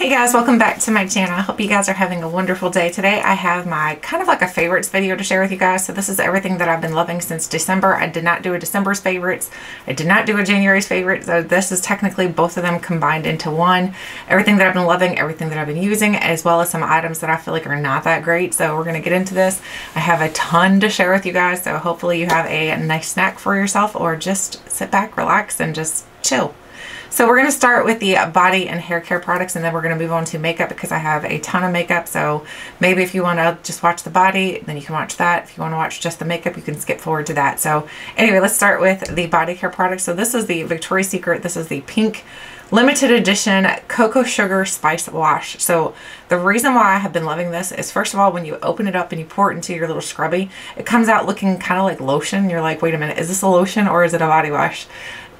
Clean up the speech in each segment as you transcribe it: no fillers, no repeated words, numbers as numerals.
Hey guys, welcome back to my channel. I hope you guys are having a wonderful day. Today I have my kind of like a favorites video to share with you guys. So this is everything that I've been loving since December. I did not do a December's favorites. I did not do a January's favorite. So this is technically both of them combined into one. Everything that I've been loving, everything that I've been using, as well as some items that I feel like are not that great. So we're going to get into this. I have a ton to share with you guys. So hopefully you have a nice snack for yourself or just sit back, relax, and just chill. So we're going to start with the body and hair care products, and then we're going to move on to makeup because I have a ton of makeup. So maybe if you want to just watch the body, then you can watch that. If you want to watch just the makeup, you can skip forward to that. So anyway, let's start with the body care products. So this is the Victoria's Secret. This is the pink limited edition Cocoa Sugar Spice Wash. So the reason why I have been loving this is, first of all, when you open it up and you pour it into your little scrubby, it comes out looking kind of like lotion. You're like, wait a minute, is this a lotion or is it a body wash?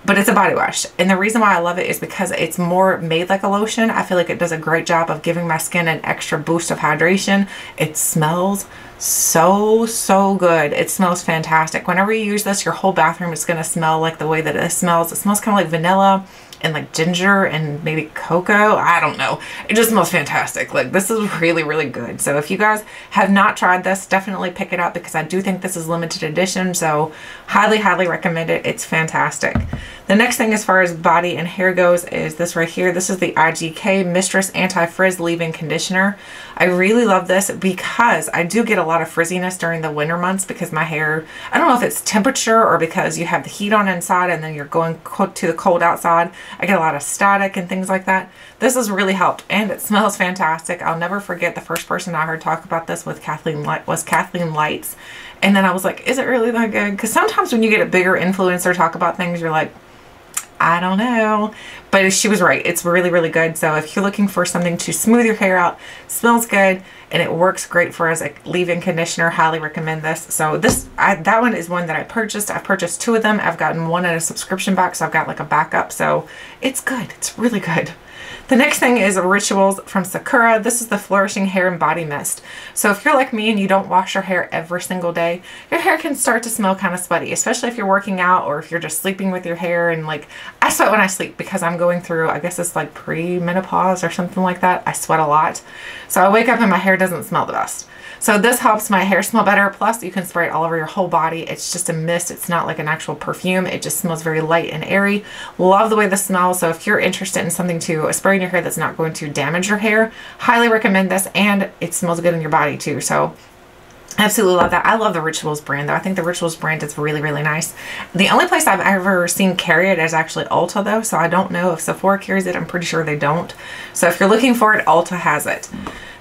But it's a body wash. And the reason why I love it is because it's more made like a lotion. I feel like it does a great job of giving my skin an extra boost of hydration. It smells so good. It smells fantastic. Whenever you use this, your whole bathroom is going to smell like the way that it smells. It smells kind of like vanilla and like ginger and maybe cocoa. I don't know. It just smells fantastic. Like, this is really good. So if you guys have not tried this, definitely pick it up because I do think this is limited edition. So highly recommend it. It's fantastic. The next thing as far as body and hair goes is this right here. This is the IGK Mistress Anti-Frizz Leave-In Conditioner. I really love this because I do get a lot of frizziness during the winter months because my hair, I don't know if it's temperature or because you have the heat on inside and then you're going to the cold outside. I get a lot of static and things like that. This has really helped and it smells fantastic. I'll never forget the first person I heard talk about this with Kathleen Lights. And then I was like, is it really that good? Because sometimes when you get a bigger influencer talk about things, you're like, I don't know. But she was right. It's really good. So if you're looking for something to smooth your hair out, smells good, and it works great for as a leave-in conditioner, highly recommend this. So that one is one that I purchased. I've purchased two of them. I've gotten one at a subscription box, so I've got like a backup. So it's good. It's really good. The next thing is Rituals from Sakura. This is the Flourishing Hair and Body Mist. So if you're like me and you don't wash your hair every single day, your hair can start to smell kind of sweaty, especially if you're working out or if you're just sleeping with your hair. And like, I sweat when I sleep because I'm going through, I guess it's like pre-menopause or something like that. I sweat a lot. So I wake up and my hair doesn't smell the best. So this helps my hair smell better. Plus you can spray it all over your whole body. It's just a mist. It's not like an actual perfume. It just smells very light and airy. Love the way this smells. So if you're interested in something to spray in your hair that's not going to damage your hair, highly recommend this. And it smells good in your body too. So absolutely love that. I love the Rituals brand though. I think the Rituals brand is really nice. The only place I've ever seen carry it is actually Ulta though. So I don't know if Sephora carries it. I'm pretty sure they don't. So if you're looking for it, Ulta has it.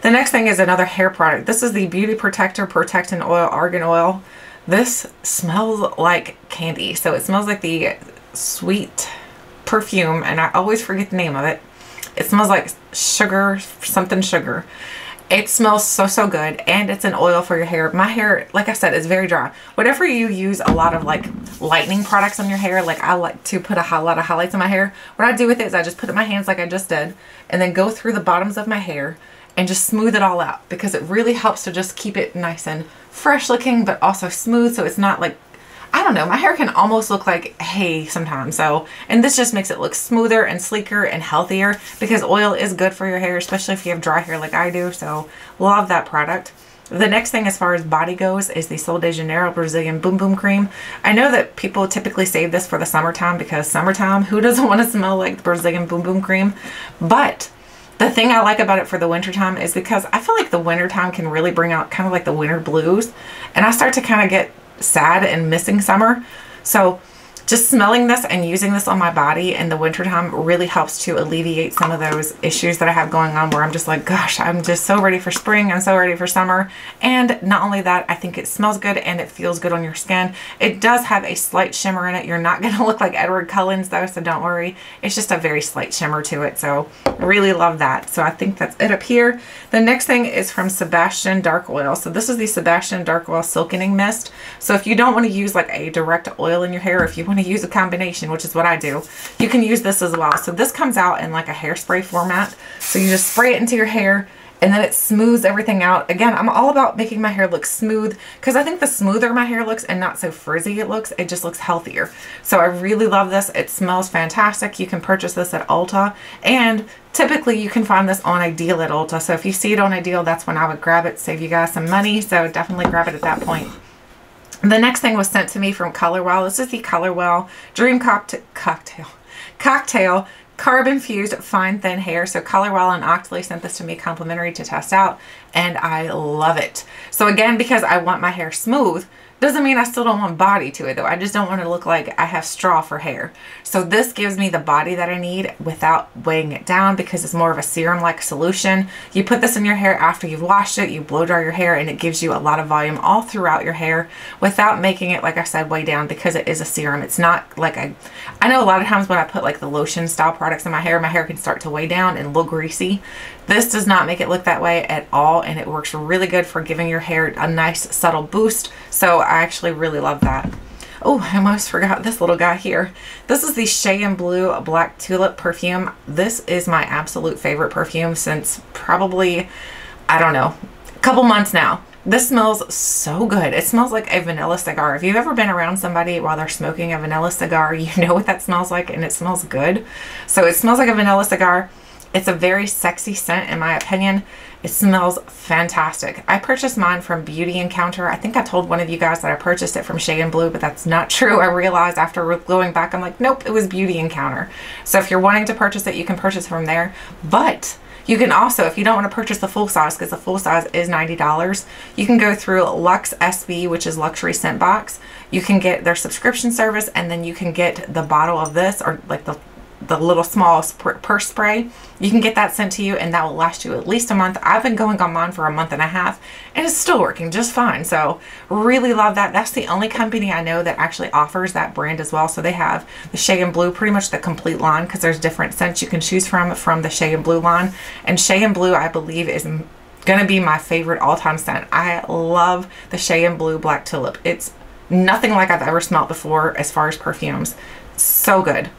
The next thing is another hair product. This is the Beauty Protector Protectant Oil Argan Oil. This smells like candy. So it smells like the sweet perfume, and I always forget the name of it. It smells like sugar, something sugar. It smells so good, and it's an oil for your hair. My hair, like I said, is very dry. Whenever you use a lot of like lightening products on your hair, like I like to put a lot of highlights in my hair, what I do with it is I just put it in my hands like I just did, and then go through the bottoms of my hair and just smooth it all out because it really helps to just keep it nice and fresh looking, but also smooth. So it's not like, I don't know, my hair can almost look like hay sometimes. So, and this just makes it look smoother and sleeker and healthier because oil is good for your hair, especially if you have dry hair like I do. So love that product. The next thing as far as body goes is the Sol de Janeiro Brazilian Boom Boom Cream. I know that people typically save this for the summertime because summertime, who doesn't want to smell like the Brazilian Boom Boom Cream? But the thing I like about it for the wintertime is because I feel like the wintertime can really bring out kind of like the winter blues. And I start to kind of get sad and missing summer. So just smelling this and using this on my body in the wintertime really helps to alleviate some of those issues that I have going on where I'm just like, gosh, I'm just so ready for spring. I'm so ready for summer. And not only that, I think it smells good and it feels good on your skin. It does have a slight shimmer in it. You're not going to look like Edward Cullen's though, so don't worry. It's just a very slight shimmer to it. So really love that. So I think that's it up here. The next thing is from Sebastian Dark Oil. So this is the Sebastian Dark Oil Silkening Mist. So if you don't want to use like a direct oil in your hair, if you want to use a combination, which is what I do, you can use this as well. So this comes out in like a hairspray format. So you just spray it into your hair and then it smooths everything out. Again, I'm all about making my hair look smooth because I think the smoother my hair looks and not so frizzy it looks, it just looks healthier. So I really love this. It smells fantastic. You can purchase this at Ulta, and typically you can find this on a deal at Ulta. So if you see it on a deal, that's when I would grab it, save you guys some money. So definitely grab it at that point. The next thing was sent to me from Color Wow. This is the Color Wow Dream Cocktail Carb Infused Fine Thin Hair. So Color Wow and Octley sent this to me complimentary to test out, and I love it. So again, because I want my hair smooth, doesn't mean I still don't want body to it though. I just don't want it to look like I have straw for hair. So this gives me the body that I need without weighing it down because it's more of a serum-like solution. You put this in your hair after you've washed it, you blow dry your hair, and it gives you a lot of volume all throughout your hair without making it, like I said, weigh down because it is a serum. It's not like I know a lot of times when I put like the lotion style products in my hair can start to weigh down and look greasy. This does not make it look that way at all, and it works really good for giving your hair a nice subtle boost. So I actually really love that. Oh, I almost forgot this little guy here. This is the Shay Blū Black Tulip perfume. This is my absolute favorite perfume since probably, I don't know, a couple months now. This smells so good. It smells like a vanilla cigar. If you've ever been around somebody while they're smoking a vanilla cigar, you know what that smells like, and it smells good. So it smells like a vanilla cigar. It's a very sexy scent in my opinion. It smells fantastic. I purchased mine from Beauty Encounter. I think I told one of you guys that I purchased it from Shay Blū, but that's not true. I realized after going back, I'm like, nope, it was Beauty Encounter. So if you're wanting to purchase it, you can purchase from there. But you can also, if you don't want to purchase the full size, because the full size is $90, you can go through Luxe SB, which is Luxury Scent Box. You can get their subscription service, and then you can get the bottle of this, or like the little small purse spray. You can get that sent to you, and that will last you at least a month. I've been going on mine for a month and a half, and it's still working just fine. So really love that. That's the only company I know that actually offers that brand as well. So they have the Shay Blū, pretty much the complete line, because there's different scents you can choose from the Shay Blū line. And Shay Blū, I believe, is gonna be my favorite all-time scent. I love the Shay Blū Black Tulip. It's nothing like I've ever smelled before as far as perfumes. So good.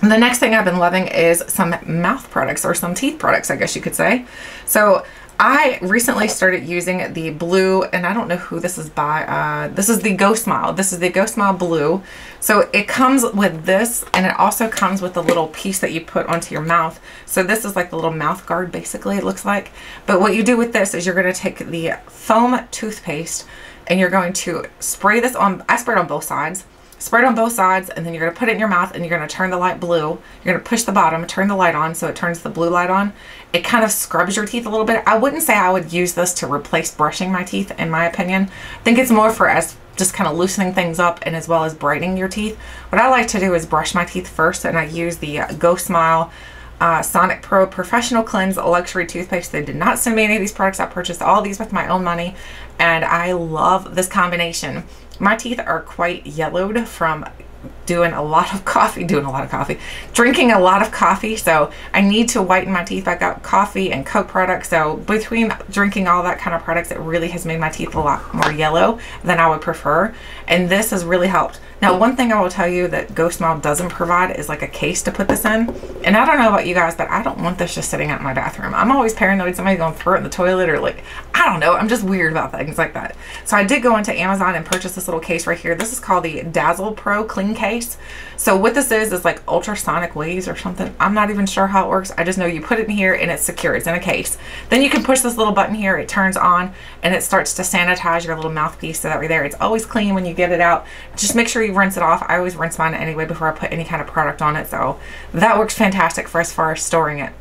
The next thing I've been loving is some mouth products, or some teeth products, I guess you could say. So I recently started using the blue, and I don't know who this is by. This is the Go Smile. This is the Go Smile Blue. So it comes with this, and it also comes with the little piece that you put onto your mouth. So this is like the little mouth guard, basically, it looks like. But what you do with this is you're going to take the foam toothpaste, and you're going to spray this on. I spray it on both sides. Spray it on both sides, and then you're going to put it in your mouth, and you're going to turn the light blue. You're going to push the bottom, turn the light on, so it turns the blue light on. It kind of scrubs your teeth a little bit. I wouldn't say I would use this to replace brushing my teeth, in my opinion. I think it's more for just kind of loosening things up, and as well as brightening your teeth. What I like to do is brush my teeth first, and I use the Go Smile Sonic Pro Professional Cleanse Luxury Toothpaste. They did not send me any of these products. I purchased all these with my own money, and I love this combination. My teeth are quite yellowed from drinking a lot of coffee, so I need to whiten my teeth. I got coffee and Coke products, so between drinking all that kind of products, it really has made my teeth a lot more yellow than I would prefer, and this has really helped. Now, one thing I will tell you that Go Smile doesn't provide is like a case to put this in, and I don't know about you guys, but I don't want this just sitting out in my bathroom. I'm always paranoid somebody's going to throw it in the toilet, or like, I don't know, I'm just weird about things like that. So I did go into Amazon and purchase this little case right here. This is called the Dazzle Pro Clean Case. So what this is like ultrasonic waves or something. I'm not even sure how it works. I just know you put it in here and it's secure. It's in a case. Then you can push this little button here. It turns on and it starts to sanitize your little mouthpiece, so that right there, it's always clean when you get it out. Just make sure you rinse it off. I always rinse mine anyway before I put any kind of product on it. So that works fantastic for as far as storing it.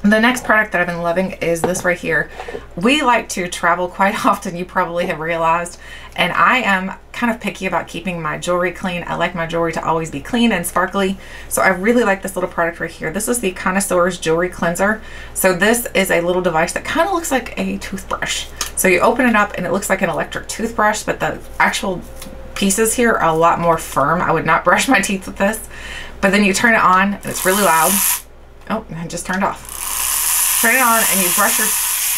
The next product that I've been loving is this right here. We like to travel quite often, you probably have realized, and I am kind of picky about keeping my jewelry clean. I like my jewelry to always be clean and sparkly, so I really like this little product right here. This is the Connoisseurs Jewelry Cleanser. So this is a little device that kind of looks like a toothbrush. So you open it up and it looks like an electric toothbrush, but the actual pieces here are a lot more firm. I would not brush my teeth with this, but then you turn it on and it's really loud. Oh, it just turned off. Turn it on and you brush your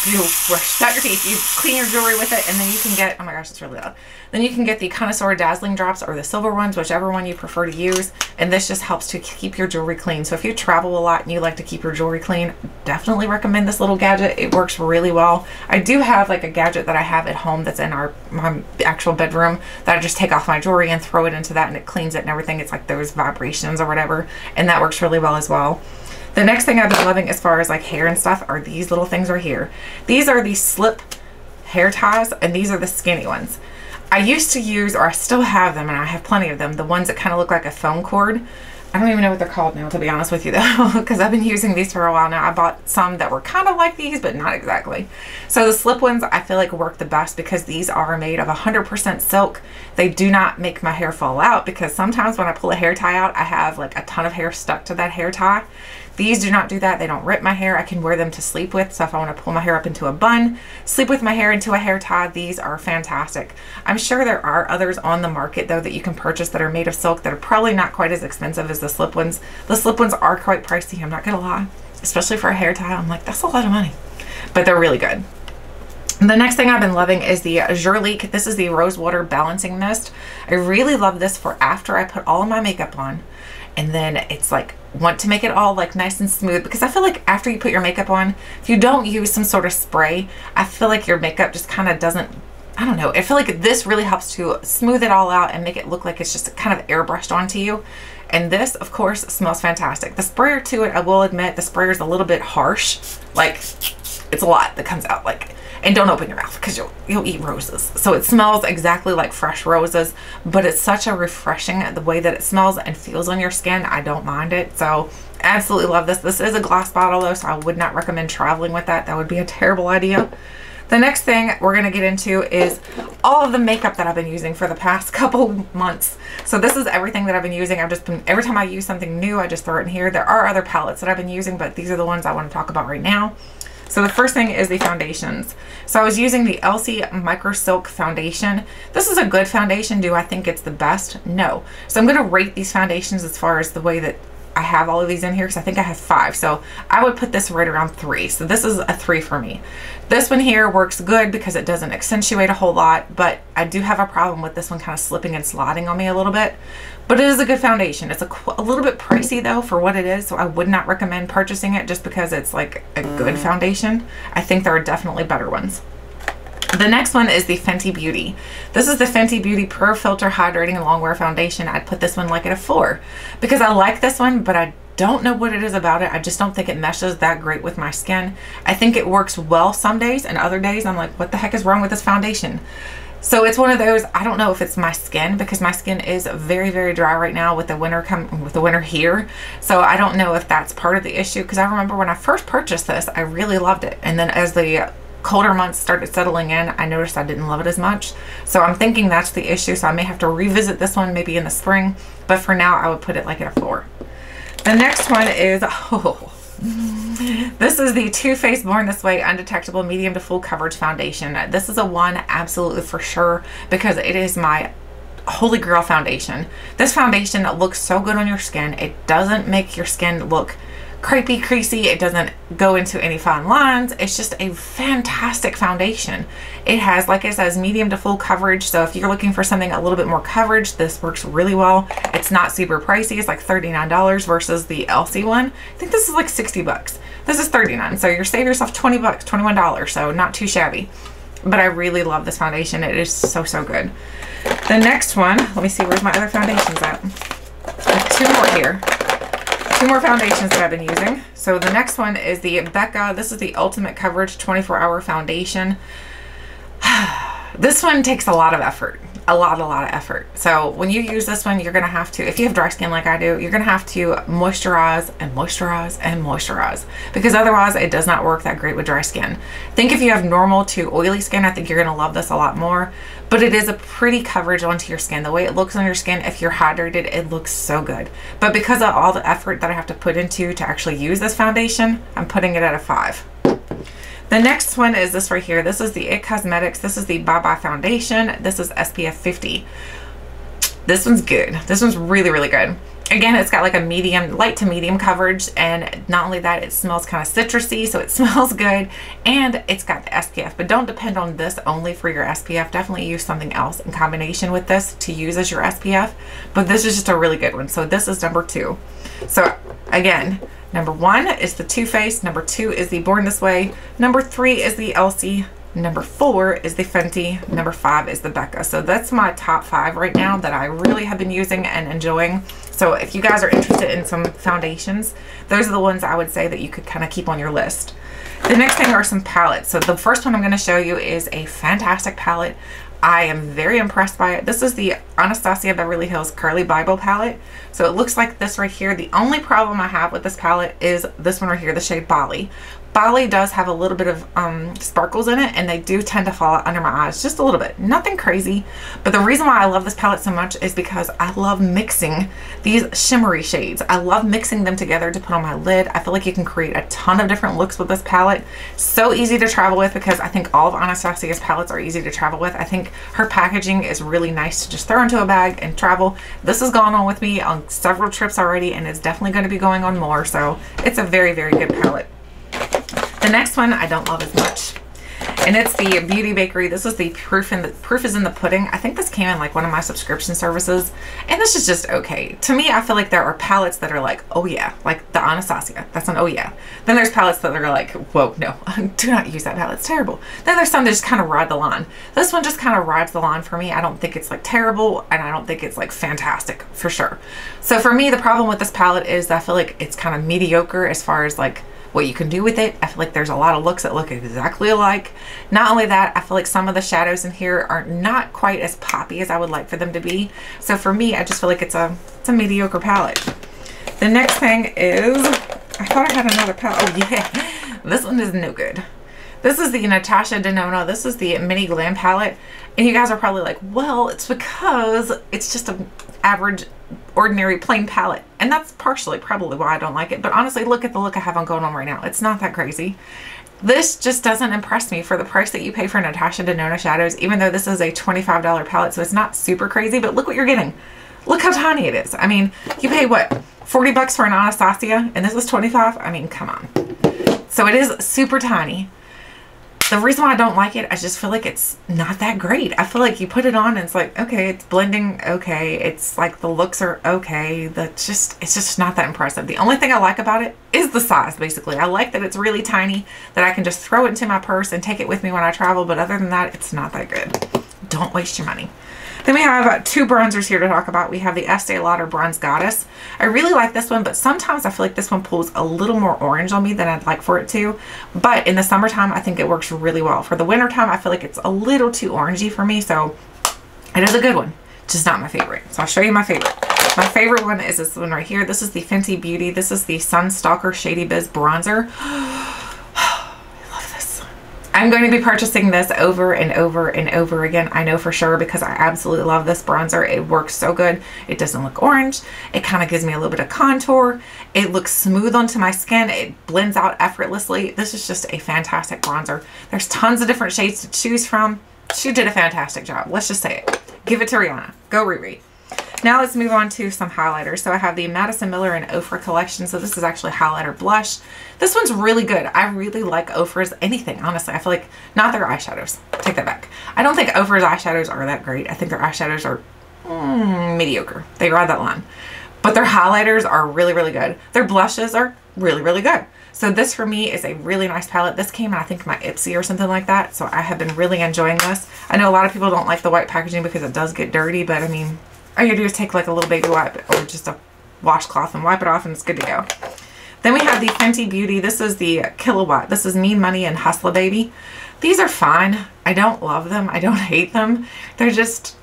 you brush out your teeth, you clean your jewelry with it, and then you can get, oh my gosh, it's really loud. Then you can get the Connoisseurs Dazzling Drops or the silver ones, whichever one you prefer to use. And this just helps to keep your jewelry clean. So if you travel a lot and you like to keep your jewelry clean, definitely recommend this little gadget. It works really well. I do have like a gadget that I have at home that's in my actual bedroom that I just take off my jewelry and throw it into that, and it cleans it and everything. It's like those vibrations or whatever, and that works really well as well. The next thing I've been loving as far as like hair and stuff are these little things right here. These are the slip hair ties, and these are the skinny ones. I used to use, or I still have them, and I have plenty of them, the ones that kind of look like a phone cord. I don't even know what they're called now, to be honest with you though, because I've been using these for a while now. I bought some that were kind of like these, but not exactly. So the slip ones I feel like work the best because these are made of 100% silk. They do not make my hair fall out, because sometimes when I pull a hair tie out, I have like a ton of hair stuck to that hair tie. These do not do that. They don't rip my hair. I can wear them to sleep with. So if I want to pull my hair up into a bun, sleep with my hair into a hair tie, these are fantastic. I'm sure there are others on the market though that you can purchase that are made of silk that are probably not quite as expensive as the slip ones. The slip ones are quite pricey, I'm not gonna lie. Especially for a hair tie, I'm like, that's a lot of money. But they're really good. The next thing I've been loving is the Leak. This is the Rose Water Balancing Mist. I really love this for after I put all of my makeup on. And then it's like, want to make it all like nice and smooth, because I feel like after you put your makeup on, if you don't use some sort of spray, I feel like your makeup just kind of doesn't, I don't know. I feel like this really helps to smooth it all out and make it look like it's just kind of airbrushed onto you. And this, of course, smells fantastic. The sprayer to it, I will admit, the sprayer is a little bit harsh. Like, it's a lot that comes out. Like, and don't open your mouth because you'll eat roses. So it smells exactly like fresh roses, but it's such a refreshing, the way that it smells and feels on your skin. I don't mind it. So absolutely love this. This is a glass bottle though, so I would not recommend traveling with that. That would be a terrible idea. The next thing we're going to get into is all of the makeup that I've been using for the past couple months. So this is everything that I've been using. I've just been, every time I use something new, I just throw it in here. There are other palettes that I've been using, but these are the ones I want to talk about right now. So the first thing is the foundations. So I was using the Elcie Micro Silk Foundation. This is a good foundation. Do I think it's the best? No. So I'm going to rate these foundations as far as the way that I have all of these in here, because I think I have 5. So I would put this right around 3. So this is a 3 for me. This one here works good because it doesn't accentuate a whole lot, but I do have a problem with this one kind of slipping and sliding on me a little bit. But it is a good foundation. It's a little bit pricey though for what it is, so I would not recommend purchasing it just because it's like a good foundation. I think there are definitely better ones. The next one is the Fenty Beauty. This is the Fenty Beauty Pro Filt'r Hydrating and Longwear Foundation. I'd put this one like at a 4 because I like this one, but I don't know what it is about it. I just don't think it meshes that great with my skin. I think it works well some days, and other days I'm like, what the heck is wrong with this foundation? So it's one of those, I don't know if it's my skin, because my skin is very, very dry right now with the winter here. So I don't know if that's part of the issue, because I remember when I first purchased this, I really loved it. And then as the colder months started settling in, I noticed I didn't love it as much. So I'm thinking that's the issue. So I may have to revisit this one maybe in the spring, but for now I would put it like at a 4. The next one is, this is the Too Faced Born This Way Undetectable Medium to Full Coverage Foundation. This is a 1 absolutely for sure, because it is my holy grail foundation. This foundation looks so good on your skin. It doesn't make your skin look crepey, creasy. It doesn't go into any fine lines. It's just a fantastic foundation. It has, like it says, medium to full coverage. So if you're looking for something a little bit more coverage, this works really well. It's not super pricey. It's like $39 versus the Elcie one. I think this is like 60 bucks. This is $39. So you're saving yourself 20 bucks, $21. So not too shabby. But I really love this foundation. It is so, so good. The next one, let me see, where's my other foundations at? I have 2 more here. 2 more foundations that I've been using. So the next one is the Becca. This is the Ultimate Coverage 24-Hour Foundation. This one takes a lot of effort. A lot of effort. So when you use this one, you're going to have to, if you have dry skin like I do, you're going to have to moisturize and moisturize and moisturize, because otherwise it does not work that great with dry skin. I think if you have normal to oily skin, I think you're going to love this a lot more, but it is a pretty coverage onto your skin. The way it looks on your skin, if you're hydrated, it looks so good. But because of all the effort that I have to put into to actually use this foundation, I'm putting it at a 5. The next one is this right here. This is the IT Cosmetics. This is the Bye Bye Foundation. This is SPF 50. This one's good. This one's really, really good. Again, it's got like a medium, light to medium coverage, and not only that, it smells kind of citrusy, so it smells good, and it's got the SPF. But don't depend on this only for your SPF. Definitely use something else in combination with this to use as your SPF, but this is just a really good one. So this is number 2. So again, number 1 is the Too Faced, number 2 is the Born This Way, number 3 is the Elcie, number 4 is the Fenty, number 5 is the Becca. So that's my top 5 right now that I really have been using and enjoying. So if you guys are interested in some foundations, those are the ones I would say that you could kind of keep on your list. The next thing are some palettes. So the first one I'm going to show you is a fantastic palette. I am very impressed by it. This is the Anastasia Beverly Hills Curly Bible palette. So it looks like this right here. The only problem I have with this palette is this one right here, the shade Bali. Bali does have a little bit of sparkles in it, and they do tend to fall under my eyes just a little bit. Nothing crazy, but the reason why I love this palette so much is because I love mixing these shimmery shades. I love mixing them together to put on my lid. I feel like you can create a ton of different looks with this palette. So easy to travel with, because I think all of Anastasia's palettes are easy to travel with. I think her packaging is really nice to just throw into a bag and travel. This has gone on with me on several trips already, and it's definitely going to be going on more. So it's a very, very good palette. The next one I don't love as much, and it's the Beauty Bakery. This is the Proof is in the Pudding. I think this came in like one of my subscription services, and this is just okay. To me, I feel like there are palettes that are like, oh yeah, like the Anastasia, that's an oh yeah. Then there's palettes that are like, whoa, no, do not use that palette, it's terrible. Then there's some that just kind of ride the line. This one just kind of rides the line for me. I don't think it's like terrible, and I don't think it's like fantastic for sure. So for me, the problem with this palette is I feel like it's kind of mediocre as far as like what you can do with it. I feel like there's a lot of looks that look exactly alike. Not only that, I feel like some of the shadows in here are not quite as poppy as I would like for them to be. So for me, I just feel like it's a mediocre palette. The next thing is, I thought I had another palette. Oh yeah, this one is no good. This is the Natasha Denona. This is the Mini Glam palette. And you guys are probably like, well, it's because it's just an average, ordinary, plain palette. And that's partially probably why I don't like it. But honestly, look at the look I have on going on right now. It's not that crazy. This just doesn't impress me for the price that you pay for Natasha Denona shadows, even though this is a $25 palette. So it's not super crazy, but look what you're getting. Look how tiny it is. I mean, you pay what, 40 bucks for an Anastasia, and this is 25? I mean, come on. So it is super tiny. The reason why I don't like it, I just feel like it's not that great. I feel like you put it on and it's like, okay, it's blending okay. It's like the looks are okay. It's just not that impressive. The only thing I like about it is the size, basically. I like that it's really tiny, that I can just throw it into my purse and take it with me when I travel. But other than that, it's not that good. Don't waste your money. Then we have 2 bronzers here to talk about. We have the Estee Lauder Bronze Goddess. I really like this one, but sometimes I feel like this one pulls a little more orange on me than I'd like for it to. But in the summertime, I think it works really well. For the wintertime, I feel like it's a little too orangey for me, so it is a good one, just not my favorite. So I'll show you my favorite. My favorite one is this one right here. This is the Fenty Beauty. This is the Sunstalker Shady Biz Bronzer. I'm going to be purchasing this over and over and over again. I know for sure, because I absolutely love this bronzer. It works so good. It doesn't look orange. It kind of gives me a little bit of contour. It looks smooth onto my skin. It blends out effortlessly. This is just a fantastic bronzer. There's tons of different shades to choose from. She did a fantastic job. Let's just say it. Give it to Rihanna. Go Riri. Now let's move on to some highlighters. So I have the Madison Miller and Ofra collection. So this is actually highlighter blush. This one's really good. I really like Ofra's anything, honestly. I feel like, not their eyeshadows. Take that back. I don't think Ofra's eyeshadows are that great. I think their eyeshadows are mediocre. They ride that line. But their highlighters are really, really good. Their blushes are really, really good. So this for me is a really nice palette. This came in, I think, my Ipsy or something like that. So I have been really enjoying this. I know a lot of people don't like the white packaging because it does get dirty, but I mean, all you do is take like a little baby wipe or just a washcloth and wipe it off and it's good to go. Then we have the Fenty Beauty. This is the Kilowatt. This is Mean Money and Hustla Baby. These are fine. I don't love them. I don't hate them. They're just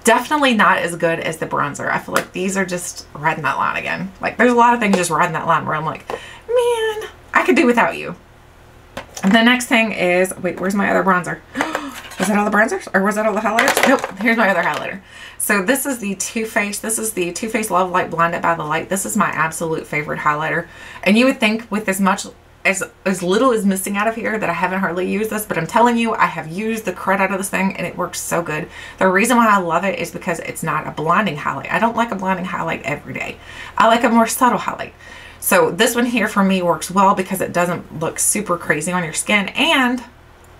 definitely not as good as the bronzer. I feel like these are just riding that line again. Like there's a lot of things just riding that line where I'm like, man, I could do without you. And the next thing is, wait, where's my other bronzer? Was that all the bronzers? Or was that all the highlighters? Nope, here's my other highlighter. So this is the Too Faced. This is the Too Faced Love Light Blinded by the Light. This is my absolute favorite highlighter. And you would think with as much as little is missing out of here that I haven't hardly used this, but I'm telling you, I have used the crud out of this thing and it works so good. The reason why I love it is because it's not a blinding highlight. I don't like a blinding highlight every day. I like a more subtle highlight. So this one here for me works well because it doesn't look super crazy on your skin and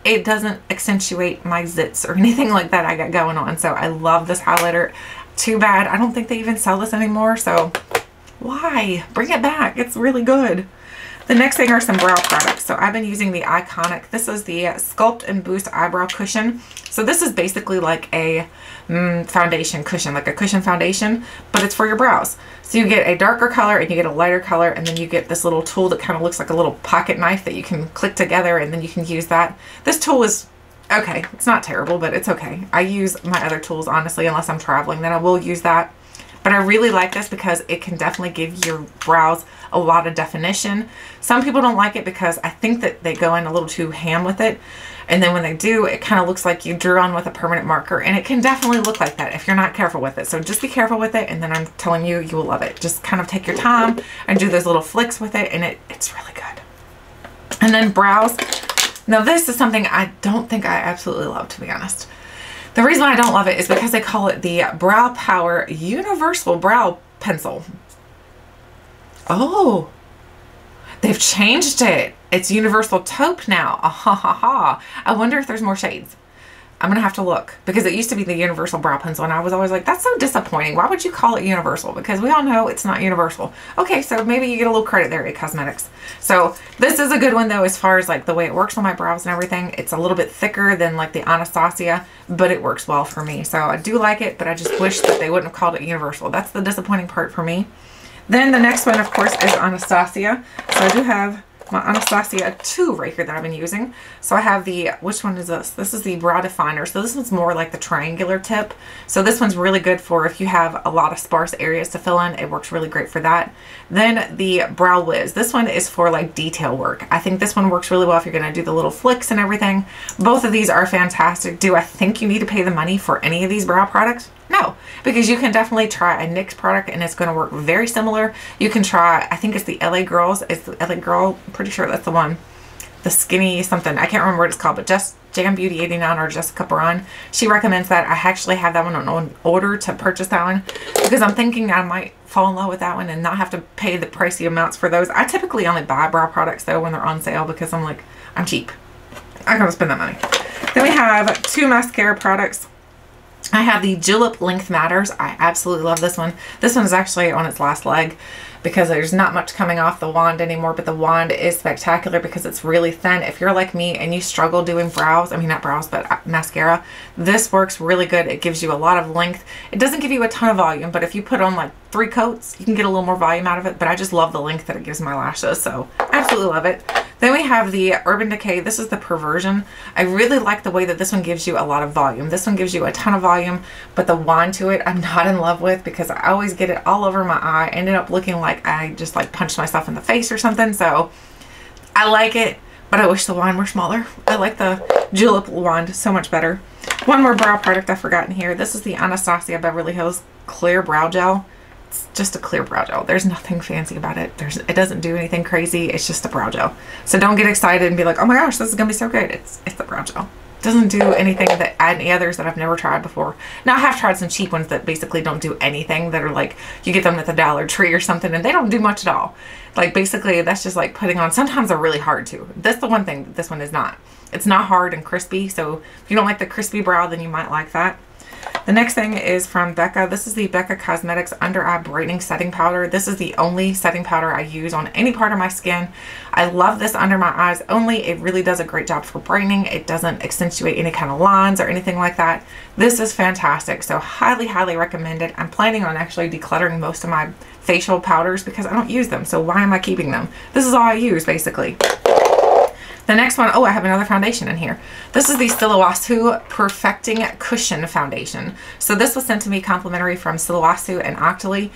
it doesn't accentuate my zits or anything like that I got going on. So I love this highlighter. Too bad I don't think they even sell this anymore. So why? Bring it back. It's really good. The next thing are some brow products. So I've been using the Iconic. This is the Sculpt and Boost Eyebrow Cushion. So this is basically like a foundation cushion, like a cushion foundation, but it's for your brows. So you get a darker color and you get a lighter color, and then you get this little tool that kind of looks like a little pocket knife that you can click together, and then you can use that. This tool is okay. It's not terrible, but it's okay. I use my other tools, honestly, unless I'm traveling, then I will use that. But I really like this because it can definitely give your brows a lot of definition. Some people don't like it because I think that they go in a little too ham with it. And then when they do, it kind of looks like you drew on with a permanent marker. And it can definitely look like that if you're not careful with it. So just be careful with it. And then I'm telling you, you will love it. Just kind of take your time and do those little flicks with it. And it's really good. And then brows. Now this is something I don't think I absolutely love, to be honest. The reason I don't love it is because they call it the Brow Power Universal Brow Pencil. Oh, they've changed it. It's Universal Taupe now. Ah, ha, ha, ha. I wonder if there's more shades. I'm going to have to look because it used to be the Universal Brow Pencil and I was always like, that's so disappointing. Why would you call it Universal? Because we all know it's not universal. Okay, so maybe you get a little credit there at Cosmetics. So this is a good one though, as far as like the way it works on my brows and everything. It's a little bit thicker than like the Anastasia, but it works well for me. So I do like it, but I just wish that they wouldn't have called it Universal. That's the disappointing part for me. Then the next one, of course, is Anastasia. So I do have my Anastasia 2 right here that I've been using. So I have the, which one is this? This is the Brow Definer. So this one's more like the triangular tip. So this one's really good for if you have a lot of sparse areas to fill in. It works really great for that. Then the Brow Wiz. This one is for like detail work. I think this one works really well if you're going to do the little flicks and everything. Both of these are fantastic. Do I think you need to pay the money for any of these brow products? No, because you can definitely try a NYX product and it's going to work very similar. You can try, I think it's the LA Girls. It's the LA Girl. I'm pretty sure that's the one. The skinny something. I can't remember what it's called, but just Jam Beauty 89 or Jessica Baron. She recommends that. I actually have that one on order to purchase that one because I'm thinking I might fall in love with that one and not have to pay the pricey amounts for those. I typically only buy brow products though when they're on sale because I'm like, I'm cheap. I gotta spend that money. Then we have 2 mascara products. I have the Tulip Length Matters. I absolutely love this one. This one is actually on its last leg because there's not much coming off the wand anymore, but the wand is spectacular because it's really thin. If you're like me and you struggle doing brows, I mean not brows, but mascara, this works really good. It gives you a lot of length. It doesn't give you a ton of volume, but if you put on like 3 coats, you can get a little more volume out of it, but I just love the length that it gives my lashes, so absolutely love it. Then we have the Urban Decay. This is the Perversion. I really like the way that this one gives you a lot of volume. This one gives you a ton of volume, but the wand to it I'm not in love with because I always get it all over my eye. I ended up looking like I just like punched myself in the face or something. So I like it, but I wish the wand were smaller. I like the Tulip wand so much better. One more brow product I forgot in here. This is the Anastasia Beverly Hills Clear Brow Gel. It's just a clear brow gel. There's nothing fancy about it. It doesn't do anything crazy. It's just a brow gel. So don't get excited and be like, oh my gosh, this is gonna be so good. It's a brow gel. It doesn't do anything that any others that I've never tried before. Now I have tried some cheap ones that basically don't do anything, that are like, you get them at the Dollar Tree or something and they don't do much at all. Like basically that's just like putting on, sometimes they're really hard too. That's the one thing that this one is not. It's not hard and crispy. So if you don't like the crispy brow, then you might like that. The next thing is from Becca. This is the Becca Cosmetics Under Eye Brightening Setting Powder. This is the only setting powder I use on any part of my skin. I love this under my eyes only. It really does a great job for brightening. It doesn't accentuate any kind of lines or anything like that. This is fantastic. So highly, highly recommend it. I'm planning on actually decluttering most of my facial powders because I don't use them. So why am I keeping them? This is all I use basically. The next one, oh, I have another foundation in here. This is the sulwhasoo Perfecting Cushion Foundation. So this was sent to me complimentary from sulwhasoo and Octoly.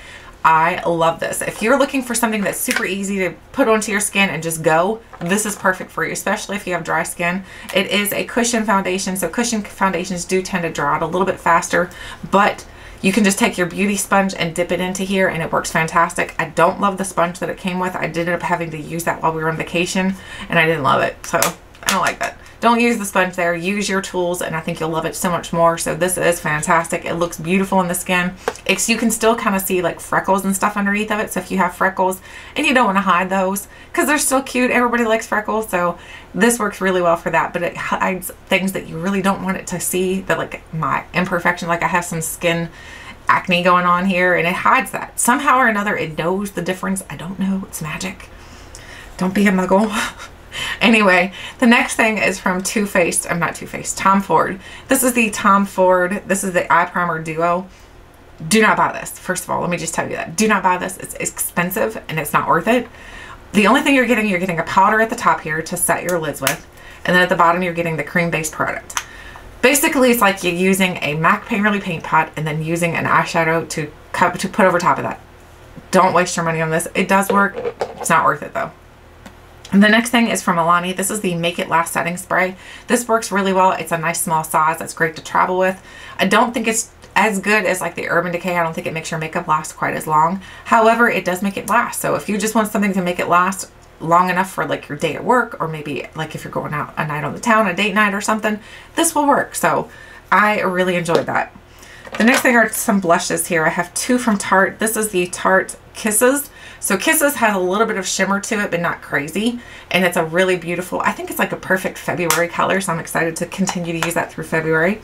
I love this. If you're looking for something that's super easy to put onto your skin and just go, this is perfect for you, especially if you have dry skin. It is a cushion foundation, so cushion foundations do tend to dry out a little bit faster, but You can just take your beauty sponge and dip it into here and it works fantastic. I don't love the sponge that it came with. I ended up having to use that while we were on vacation and I didn't love it. So I don't like that. Don't use the sponge there. Use your tools and I think you'll love it so much more. So this is fantastic. It looks beautiful in the skin. You can still kind of see like freckles and stuff underneath of it. So if you have freckles and you don't want to hide those because they're still cute, everybody likes freckles. So this works really well for that. But it hides things that you really don't want it to see, that like my imperfection, like I have some skin acne going on here and it hides that. Somehow or another it knows the difference. I don't know. It's magic. Don't be a muggle. Anyway, the next thing is from Toothpaste. I'm not Toothpaste, Tom Ford. This is the Tom Ford. This is the Eye Primer Duo. Do not buy this. First of all, let me just tell you that. Do not buy this. It's expensive and it's not worth it. The only thing you're getting a powder at the top here to set your lids with. And then at the bottom, you're getting the cream-based product. Basically, it's like you're using a MAC Painterly paint pot and then using an eyeshadow to put over top of that. Don't waste your money on this. It does work. It's not worth it though. And the next thing is from Alani. This is the Make It Last Setting Spray. This works really well. It's a nice small size. That's great to travel with. I don't think it's as good as like the Urban Decay. I don't think it makes your makeup last quite as long. However, it does make it last. So if you just want something to make it last long enough for like your day at work, or maybe like if you're going out a night on the town, a date night or something, this will work. So I really enjoyed that. The next thing are some blushes here. I have two from Tarte. This is the Tarte Kisses. So Kisses has a little bit of shimmer to it, but not crazy. And it's a really beautiful, I think it's like a perfect February color. So I'm excited to continue to use that through February.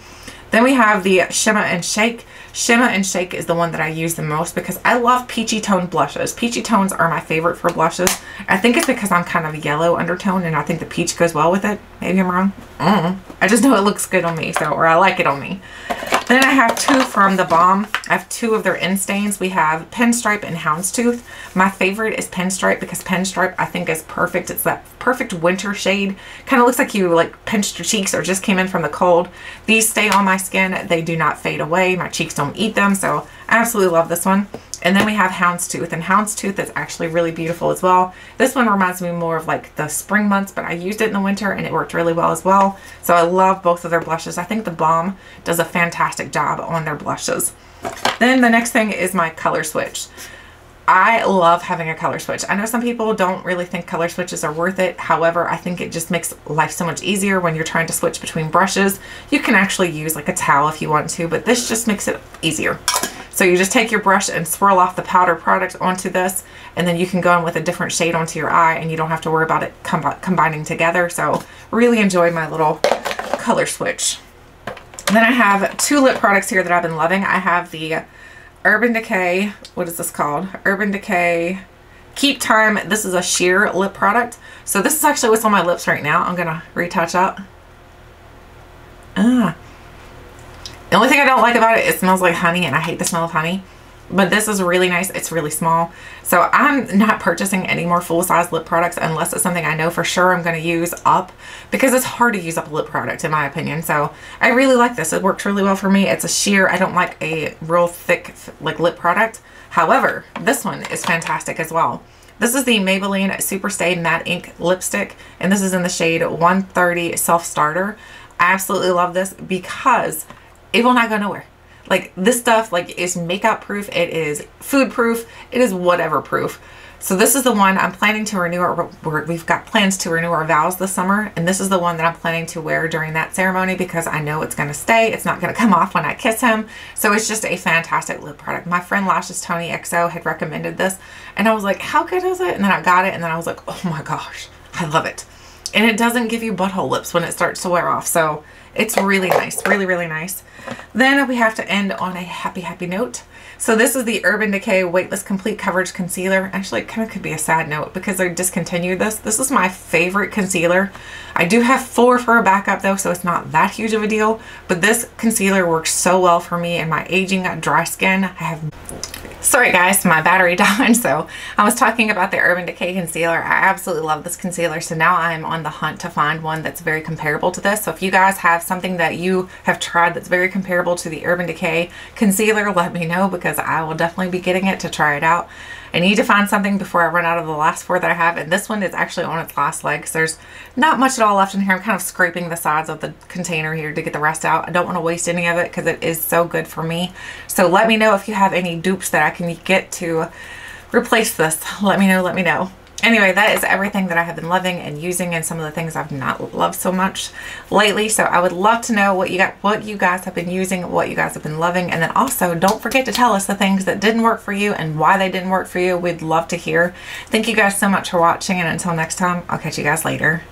Then we have the Shimmer and Shake. Shimmer and Shake is the one that I use the most because I love peachy tone blushes. Peachy tones are my favorite for blushes. I think it's because I'm kind of yellow undertone and I think the peach goes well with it. Maybe I'm wrong. I just know it looks good on me, or I like it on me. Then I have two from The Balm. I have two of their Instains. We have Pinstripe and Houndstooth. My favorite is Pinstripe because Pinstripe I think is perfect. It's that perfect winter shade. Kind of looks like you like pinched your cheeks or just came in from the cold. These stay on my skin. They do not fade away. My cheeks don't eat them. So I absolutely love this one. And then we have Houndstooth, and Houndstooth is actually really beautiful as well. This one reminds me more of like the spring months, but I used it in the winter and it worked really well as well. So I love both of their blushes. I think The Balm does a fantastic job on their blushes. Then the next thing is my color switch. I love having a color switch. I know some people don't really think color switches are worth it. However, I think it just makes life so much easier when you're trying to switch between brushes. You can actually use like a towel if you want to, but this just makes it easier. So you just take your brush and swirl off the powder product onto this, and then you can go in with a different shade onto your eye and you don't have to worry about it combining together. So really enjoy my little color switch. And then I have two lip products here that I've been loving. I have the Urban Decay, what is this called? Urban Decay Keep Time. This is a sheer lip product. So this is actually what's on my lips right now. I'm gonna retouch up. The only thing I don't like about it, it smells like honey and I hate the smell of honey. But this is really nice. It's really small. So I'm not purchasing any more full-size lip products unless it's something I know for sure I'm going to use up, because it's hard to use up a lip product in my opinion. So I really like this. It works really well for me. It's a sheer. I don't like a real thick like lip product. However, this one is fantastic as well. This is the Maybelline Superstay Matte Ink Lipstick, and this is in the shade 130 Self Starter. I absolutely love this because it will not go nowhere. Like this stuff like is makeup proof, it is food proof, it is whatever proof. So this is the one I'm planning to renew we've got plans to renew our vows this summer, and this is the one that I'm planning to wear during that ceremony because I know it's going to stay. It's not going to come off when I kiss him. So it's just a fantastic lip product. My friend Lashes Tony XO had recommended this and I was like, how good is it? And then I got it and then I was like, oh my gosh, I love it. And it doesn't give you butthole lips when it starts to wear off. So it's really nice, really, really nice. Then we have to end on a happy, happy note. So this is the Urban Decay Weightless Complete Coverage Concealer. Actually, it kind of could be a sad note because they discontinued this. This is my favorite concealer. I do have 4 for a backup though, so it's not that huge of a deal. But this concealer works so well for me and my aging dry skin. Sorry guys, my battery died. So I was talking about the Urban Decay concealer. I absolutely love this concealer. So now I'm on the hunt to find one that's very comparable to this. So if you guys have something that you have tried that's very comparable to the Urban Decay concealer, let me know because I will definitely be getting it to try it out. I need to find something before I run out of the last 4 that I have, and this one is actually on its last leg, so there's not much at all left in here. I'm kind of scraping the sides of the container here to get the rest out. I don't want to waste any of it because it is so good for me. So let me know if you have any dupes that I can get to replace this. Let me know. Anyway, that is everything that I have been loving and using, and some of the things I've not loved so much lately. So I would love to know what you guys have been using, what you guys have been loving, and then also don't forget to tell us the things that didn't work for you and why they didn't work for you. We'd love to hear. Thank you guys so much for watching, and until next time, I'll catch you guys later.